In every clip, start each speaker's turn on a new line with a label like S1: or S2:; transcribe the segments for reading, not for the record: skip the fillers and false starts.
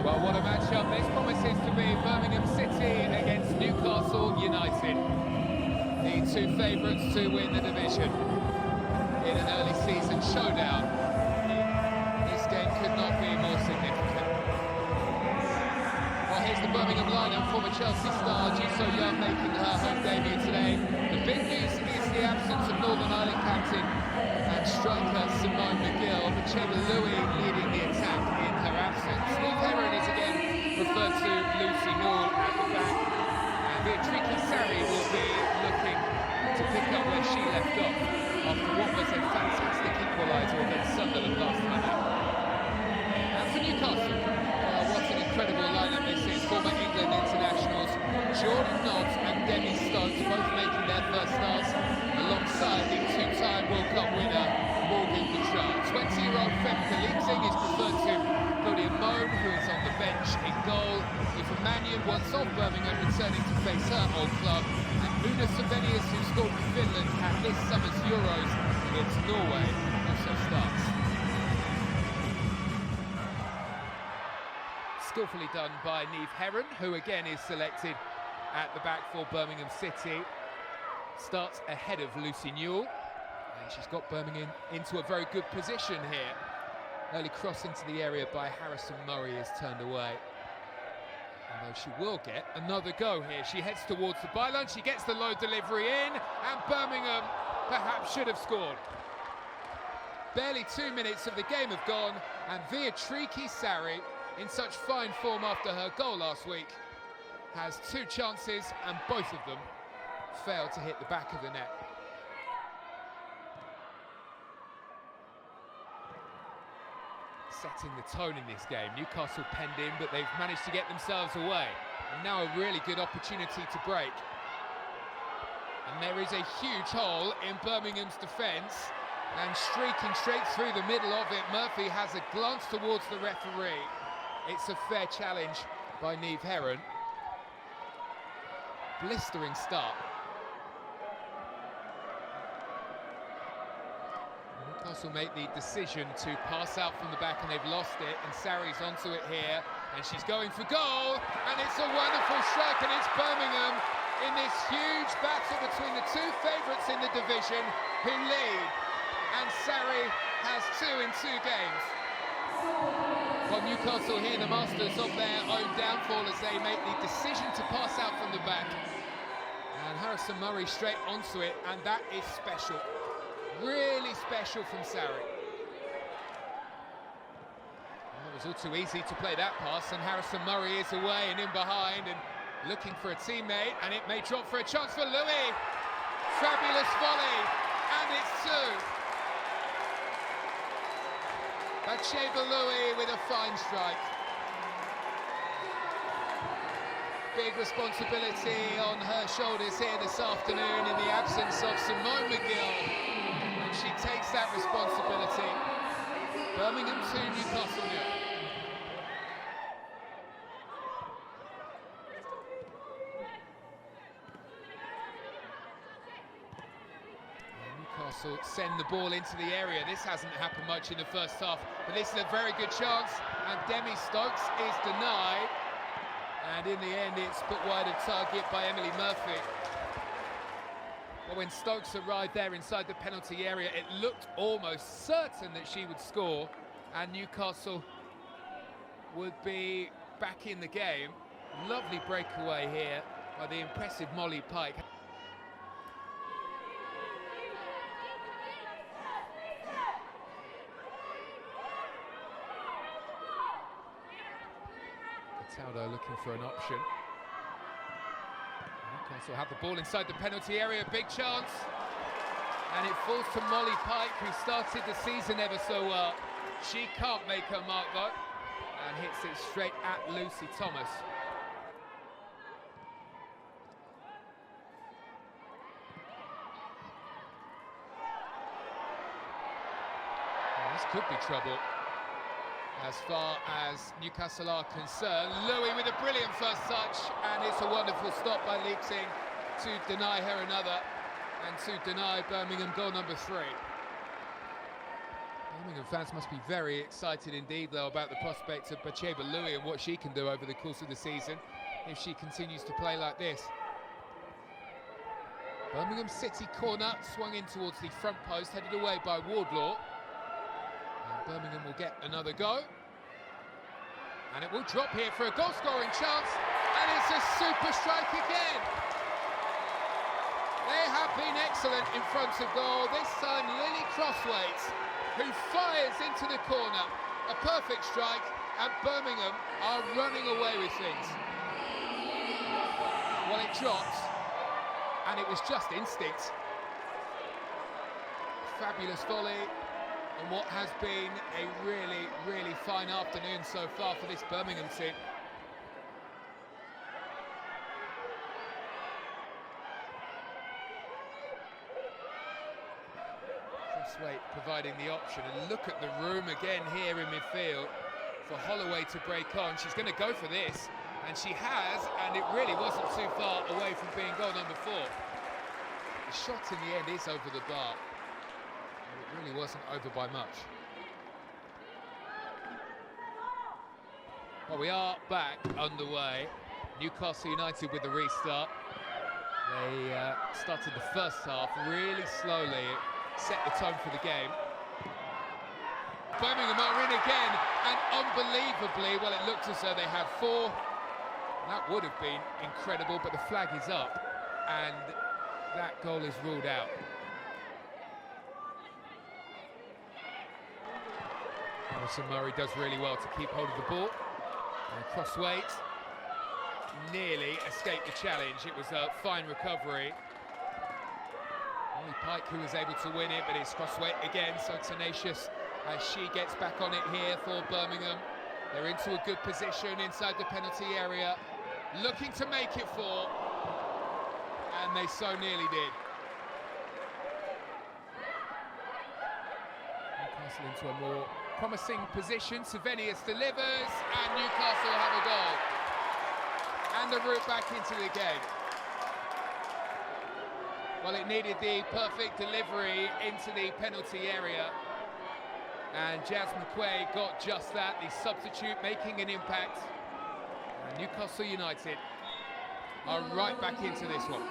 S1: Well, what a matchup this promises to be. Birmingham City against Newcastle United. The two favourites to win the division in an early season showdown. This game could not be more significant. Well, here's the Birmingham lineup. Former Chelsea star Ji So-young making her home debut today. The big news is the absence of Northern Ireland captain and striker Simone McGill, but Chamber Louis leading the attack in her absence. Neve Herron is again referred to Lucy Newell at the back, and Beatrice Sarri will be looking to pick up where she left off after what was a fantastic equaliser against Sunderland last time out. And for Newcastle, what an incredible lineup this is. Former England internationals Jordan Nobbs and Demi Stokes both making their first starts alongside the two-time World Cup winner Morgan Bouchard. 20-year-old Femke Leipzig is preferred to Claudia Moan, who is on the bench in goal. Eva Mannion, once off Birmingham, returning to face her old club. And Una Savenius, who scored for Finland at this summer's Euros against Norway, also starts. Skillfully done by Neve Herron, who again is selected at the back for Birmingham City. Starts ahead of Lucy Newell, and she's got Birmingham into a very good position here. Early cross into the area by Harrison Murray is turned away. Although she will get another go here. She heads towards the byline, she gets the low delivery in, and Birmingham perhaps should have scored. Barely 2 minutes of the game have gone, and Beatrice Sarri, in such fine form after her goal last week, has two chances, and both of them failed to hit the back of the net. Setting the tone in this game. Newcastle penned in, but they've managed to get themselves away. And now a really good opportunity to break. And there is a huge hole in Birmingham's defence. And streaking straight through the middle of it, Murphy has a glance towards the referee. It's a fair challenge by Neve Herron. Blistering start. Newcastle make the decision to pass out from the back, and they've lost it, and Sarri's onto it here, and she's going for goal, and it's a wonderful strike, and it's Birmingham in this huge battle between the two favourites in the division who lead, and Sarri has 2 in 2 games. Well, Newcastle here, the masters of their own downfall as they make the decision to pass out from the back. And Harrison Murray straight onto it, and that is special. Really special from Sarri. Well, it was all too easy to play that pass, and Harrison Murray is away and in behind and looking for a teammate, and it may drop for a chance for Louis. Fabulous volley, and it's 2. Chamber Louis with a fine strike. Big responsibility on her shoulders here this afternoon in the absence of Simone McGill. And she takes that responsibility. Birmingham 2, Newcastle 0. Newcastle send the ball into the area. This hasn't happened much in the first half, but this is a very good chance, and Demi Stokes is denied, and in the end it's put wide of target by Emily Murphy. Well, when Stokes arrived there inside the penalty area, it looked almost certain that she would score, and Newcastle would be back in the game. Lovely breakaway here by the impressive Molly Pike. Taldo looking for an option. Newcastle have the ball inside the penalty area, big chance. And it falls to Molly Pike, who started the season ever so well. She can't make her mark though, and hits it straight at Lucy Thomas. Well, this could be trouble. As far as Newcastle are concerned, Louis with a brilliant first touch, and it's a wonderful stop by Leipzig to deny her another, and to deny Birmingham goal number 3. Birmingham fans must be very excited indeed, though, about the prospect of Barclays WSL and what she can do over the course of the season if she continues to play like this. Birmingham City corner, swung in towards the front post, headed away by Wardlaw. And Birmingham will get another go. And it will drop here for a goal-scoring chance, and it's a super strike again. They have been excellent in front of goal. This time, Lily Crosswaite, who fires into the corner. A perfect strike, and Birmingham are running away with things. Well, it dropped, and it was just instinct. Fabulous volley, and what has been a really, really fine afternoon so far for this Birmingham team. Crosswaite providing the option, and look at the room again here in midfield for Holloway to break on. She's going to go for this, and she has, and it really wasn't too far away from being goal number 4. The shot in the end is over the bar. It really wasn't over by much. Well, we are back underway. Newcastle United with the restart. They started the first half really slowly, set the tone for the game. Birmingham are in again, and unbelievably, well, it looked as though they had 4. That would have been incredible, but the flag is up, and that goal is ruled out. Alison Murray does really well to keep hold of the ball. And Crosswaite nearly escaped the challenge. It was a fine recovery. Molly Pike who was able to win it, but it's Crosswaite again, so tenacious as she gets back on it here for Birmingham. They're into a good position inside the penalty area, looking to make it 4, and they so nearly did. Newcastle into a more promising position. Savenius delivers, and Newcastle have a goal. And the route back into the game. Well, it needed the perfect delivery into the penalty area, and Jazz McQuaid got just that, the substitute making an impact. And Newcastle United are right back into this one.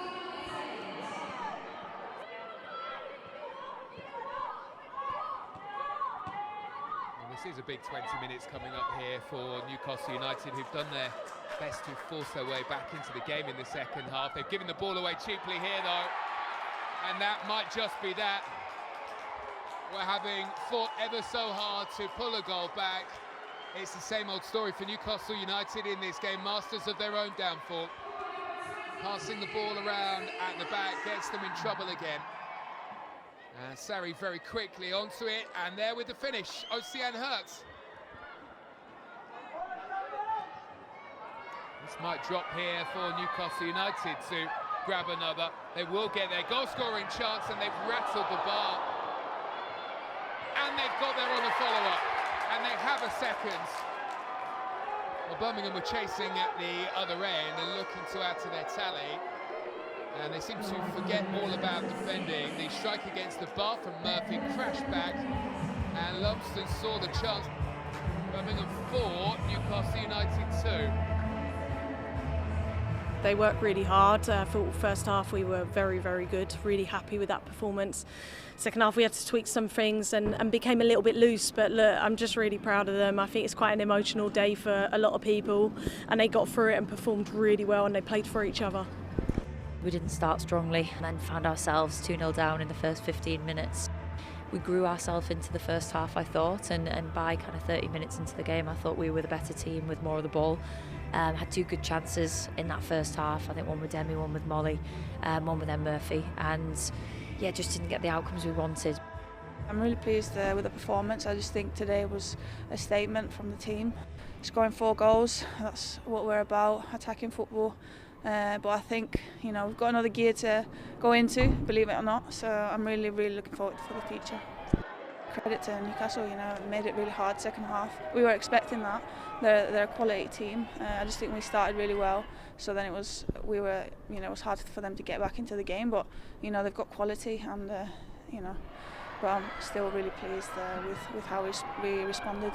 S1: Well, this is a big 20 minutes coming up here for Newcastle United, who've done their best to force their way back into the game in the second half. They've given the ball away cheaply here, though, and that might just be that. We're having fought ever so hard to pull a goal back. It's the same old story for Newcastle United in this game, masters of their own downfall. Passing the ball around at the back gets them in trouble again. And Sarri very quickly onto it, and there with the finish, Ocean Hertz. This might drop here for Newcastle United to grab another. They will get their goal-scoring chance, and they've rattled the bar. And they've got there on the follow-up, and they have a second. Well, Birmingham were chasing at the other end and looking to add to their tally, and they seem to forget all about defending. The strike against the bar from Murphy crashed back, and Lumsden saw the chance. Birmingham 4, Newcastle United 2.
S2: They worked really hard. I thought first half we were very, very good, really happy with that performance. Second half we had to tweak some things and became a little bit loose, but look, I'm just really proud of them. I think it's quite an emotional day for a lot of people, and they got through it and performed really well, and they played for each other.
S3: We didn't start strongly and then found ourselves 2-0 down in the first 15 minutes. We grew ourselves into the first half, I thought, and by kind of 30 minutes into the game, I thought we were the better team with more of the ball. Had 2 good chances in that first half. I think one with Demi, one with Molly, one with Murphy, and yeah, just didn't get the outcomes we wanted.
S4: I'm really pleased with the performance. I just think today was a statement from the team. Scoring 4 goals, that's what we're about, attacking football. But I think, you know, we've got another gear to go into, believe it or not, so I'm really, really looking forward for the future. Credit to Newcastle, you know, it made it really hard second half. We were expecting that. They're a quality team. I just think we started really well, so then it was hard for them to get back into the game, but you know, they've got quality, and you know, but I'm still really pleased with how we responded.